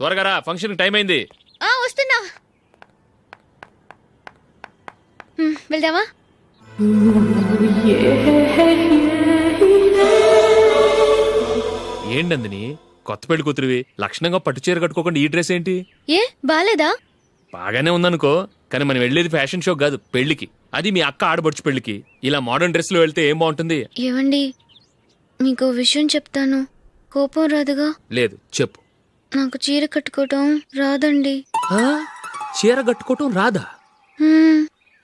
త్వరగా రా, function time అయింది. వస్తున్నా. వెళ్దామా? ఏంటందని కొత్త పెళ్లి కూతురివి లక్షణంగా పట్టు చీర కట్టుకోకుండా ఈ డ్రెస్ ఏంటి? ఏ బాలేదా? బాగానే ఉందనుకో, కానీ మనం వెళ్ళేది ఫ్యాషన్ షో కాదు, పెళ్లికి. అది మీ అక్క ఆడబడుచు పెళ్లికి. ఇలా మోడర్న్ డ్రెస్ లో వెళ్తే ఏం బాగుంటుంది? ఏవండి, మీకు విషయం చెప్తాను, కోపం రాదుగా? లేదు, చెప్పు. నాకు చీర కట్టుకోవటం రాదండి. చీర కట్టుకోవటం రాదా? హ్మ్,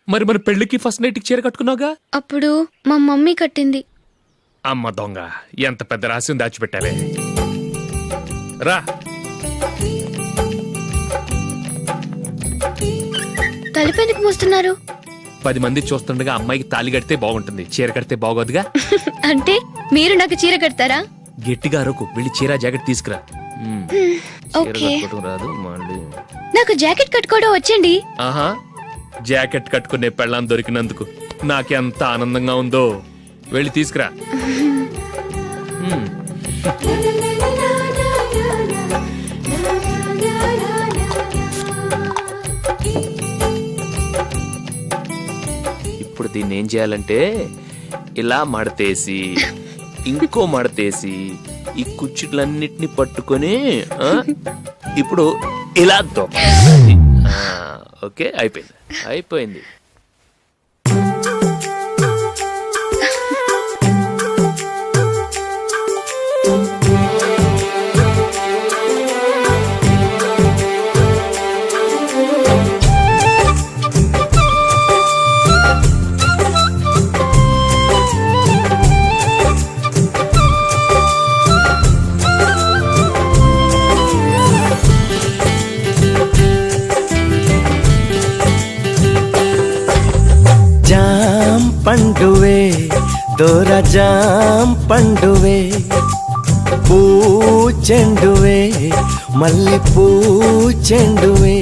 మరి మన పెళ్లికి ఫస్ట్ నైట్ చీర కట్టుకున్నావుగా? అప్పుడు మా మమ్మీ కట్టింది. అమ్మ దొంగ, ఎంత పెద్ద రహస్యం దాచిపెట్టావే. రా. తలుపెందుకు మూస్తున్నారు? 10 మంది చూస్తుండగా అమ్మాయికి తాళి కడితే బాగుంటుంది, చీర కడితే బాగోదుగా. అంటే మీరు నాకు చీర కడతారా? గట్టిగా అరకు, వెళ్ళి చీర జాకెట్ తీసుకురా. ఓకే. రాదు మళ్ళీ. నాకు జాకెట్ కట్టుకోవడం వచ్చండి. ఆహా, జాకెట్ కట్టుకునే పెళ్ళాం దొరికినందుకు నాకెంత ఆనందంగా ఉందో. వెళ్ళి తీసుకురా. ఇప్పుడు దీన్ని ఏం చేయాలంటే ఇలా మడతేసి ఇంకో మడతేసి ఈ కుచ్చిట్లన్నిటిని పట్టుకొని ఇప్పుడు ఇలా దొక్కాలి. ఓకే, అయిపోయింది. పండువే దోరా జాం పండువే, పూ చెండువే మల్లె పూ చెండువే,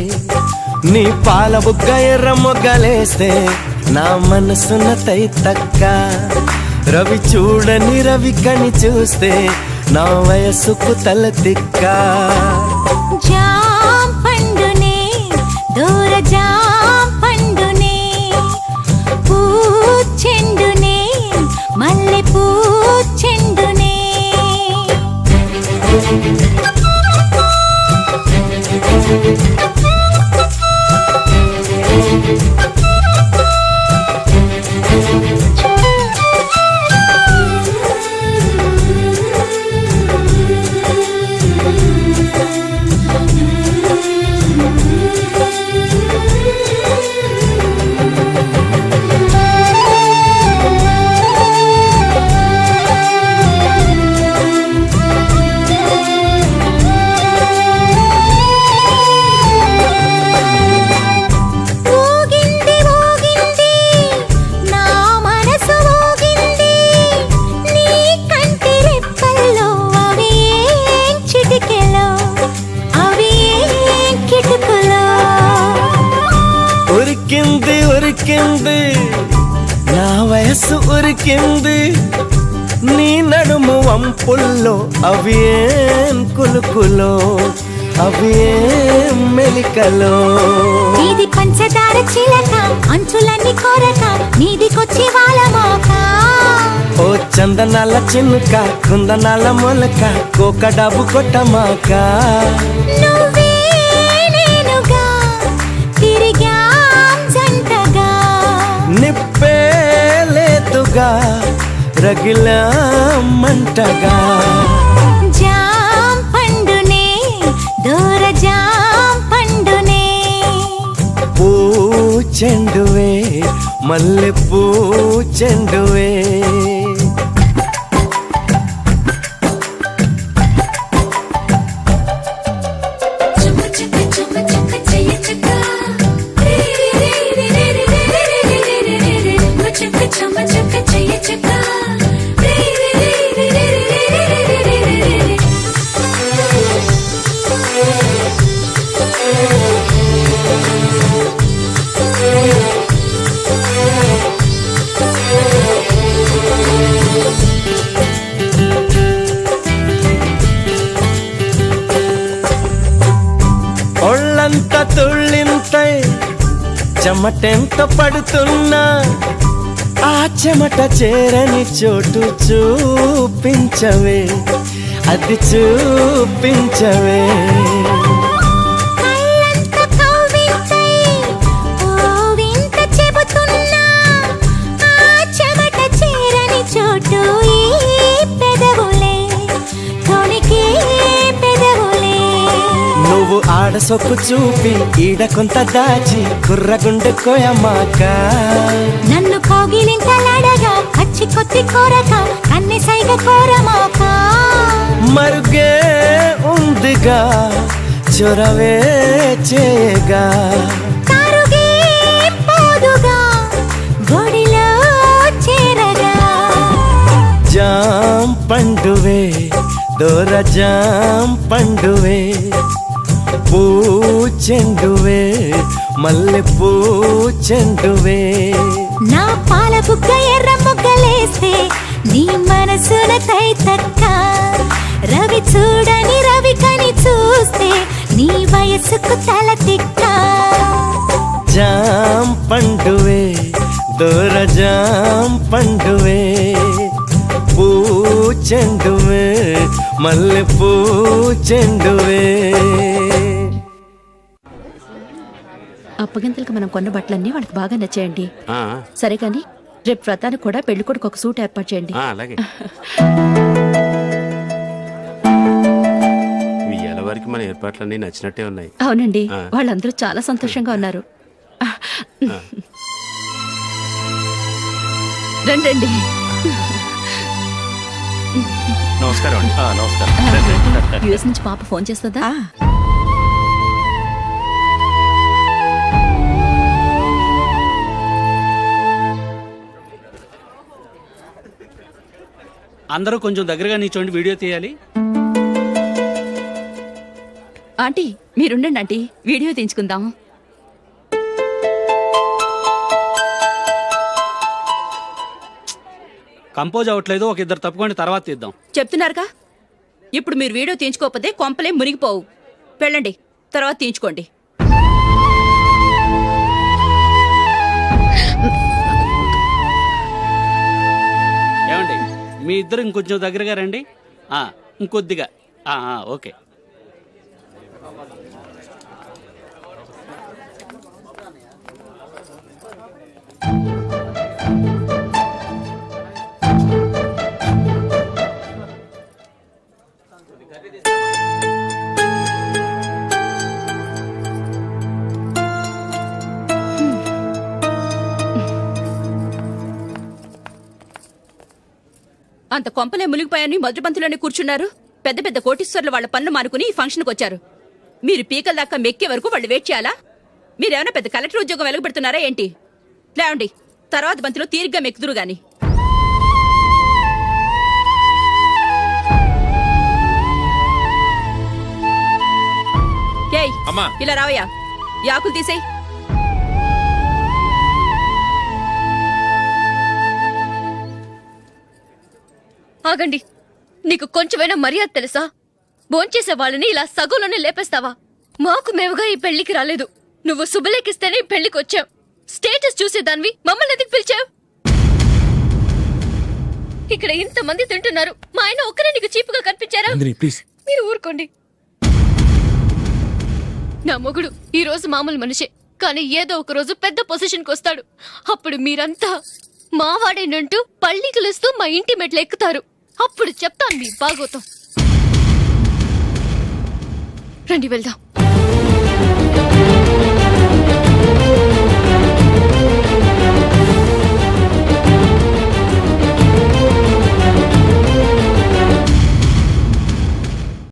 నీ పాల బుగ్గ ఎర్ర మొగ్గలేస్తే నా మనసున తైతక్క, రవి చూడని రవి కని చూస్తే నా వయసుకు తల తిక్క. జాం పండునే దోర జాం పండునే, పూ చెండునే మల్లె పూ చెండునే. ఉరికింది నా వయస్సు ఉరికింది, నీ నడుము వంపుల్లో అవి ఏం కులుకులో అవి ఏం మెలికలో. ఇది పంచదార చిలక అంచులన్నీ కొరక నీదికొచ్చి వాళ్ళ మోక, ఓ చందనాల చినుక కుందనాల మొలక కోక డబ్బు కొట్టమాక. నువ్వే నేనుగా తిరిగాం జంటగా, నిప్పే లేదుగా రగిలా మంటగా. జాం పండునే దోర జాం పండునే, పూ చెండువే మల్లె పూ చెండువే. ఒళ్ళంత తుళ్ళింతై చెమటెంత పడుతున్నా ఆ చెమట చేరని చోటు చూపించవే, అది చూపించవే. కళ్ళంత కవ్వింతై ఓ వింత చెబుతున్నా ఆ చెమట చేరని చోటు ఈ పెదవులే, తొణికే పెదవులే. నువ్వు ఆడ సొక్కు చూపి ఈడ కొంత దాచి కుర్రగుండె కోయమాక. నన్ను కోగిలింతలాడగా కచ్చి కొత్తి కోరక కన్నె సైగ కోరమాక. మరుగే ఉందిగా చొరవే చేయగా, తారుగే పోదుగా గొడిలో చేరగా. జాం పండువే దోర జాం పండువే, పూ చెండువే మల్లె పూ చెండువే. నా పాల బుగ్గ ఎర్ర ముగ్గలేస్తే నీ మనసున తైతక్క. రవి చూడని రవి కని చూస్తే నీ వయసుకు తల తిక్క. జాం పండువే దోర జాం పండువే, పూ చెండువే మల్లె పూ చెండువే. అప్పగింతలకు మనం కొన్న బట్టలన్నీ వాళ్ళకి బాగా నచ్చేయండి. సరే కానీ రేపు వ్రతానికి కూడా పెళ్లి కొడుకు ఒక సూట్ ఏర్పాటు చేయండి. అలాగే ఇవాళ వరకు మన ఏర్పాట్లన్నీ నచ్చినట్టే ఉన్నాయి. అవునండి, వాళ్ళందరూ చాలా సంతోషంగా ఉన్నారు. రండి. నమస్కారం అండి. నమస్కారం. యుఎస్ నుంచి పాప ఫోన్ చేస్తుందా? అందరూ కొంచెం దగ్గరగా నిల్చోండి, వీడియో తీయాలి. ఆంటీ మీరుండండి ఆంటీ, వీడియో తీయించుకుందాం. కంపోజ్ అవ్వట్లేదు, ఒక ఇద్దరు తప్పుకోండి, తర్వాత తీద్దాం. చెప్తున్నారుగా, ఇప్పుడు మీరు వీడియో తీయించుకోకపోతే కొంపలే మునిగిపోవు. వెళ్ళండి, తర్వాత తీయించుకోండి. ఏమండి మీ ఇద్దరు ఇంకొంచెం దగ్గరగా రండి. ఇంకొద్దిగా. ఓకే. అంత కొంపలే మునిగిపోయాని మొదటి పంతులోనే కూర్చున్నారు. పెద్ద పెద్ద కోటీశ్వర్లు వాళ్ళ పన్ను మానుకుని ఈ ఫంక్షన్కి వచ్చారు. మీరు పీకల దాకా మెక్కే వరకు వాళ్ళు వెయిట్ చేయాలా? మీరేమైనా పెద్ద కలెక్టర్ ఉద్యోగం వెలగబెడుతున్నారా ఏంటి? లేవండి, తర్వాత బంతిలో తీరిగ్గా మెక్కుదురు గాని. ఏయ్ అమ్మా. ఇలా రావయ్యా, ఈ ఆకులు తీసేయ్. ఆగండి, నీకు కొంచెమైనా మర్యాద తెలుసా? భోంచేసే వాళ్ళని ఇలా సగంలోనే లేపేస్తావా? మాకు మేముగా ఈ పెళ్లికి రాలేదు. నువ్వు శుభలేఖిస్తేనే ఈ పెళ్లికి వచ్చావు. స్టేటస్ చూసేదానివి మమ్మల్ని ఎందుకు పిలిచావు? ఇక్కడ ఇంతమంది తింటున్నారు, మా ఆయన ఒక్కరే నీకు చీపుగా కనిపించారా? ప్లీజ్ మీరు ఊరుకోండి. నా మొగుడు ఈ రోజు మామూలు మనిషే, కానీ ఏదో ఒక రోజు పెద్ద పొజిషన్కి వస్తాడు. అప్పుడు మీరంతా మావాడేనంటూ పళ్ళికలుస్తూ మా ఇంటి మెట్లు ఎక్కుతారు. అప్పుడు చెప్తాను మీ బాగోతం. రండి వెళ్దాం.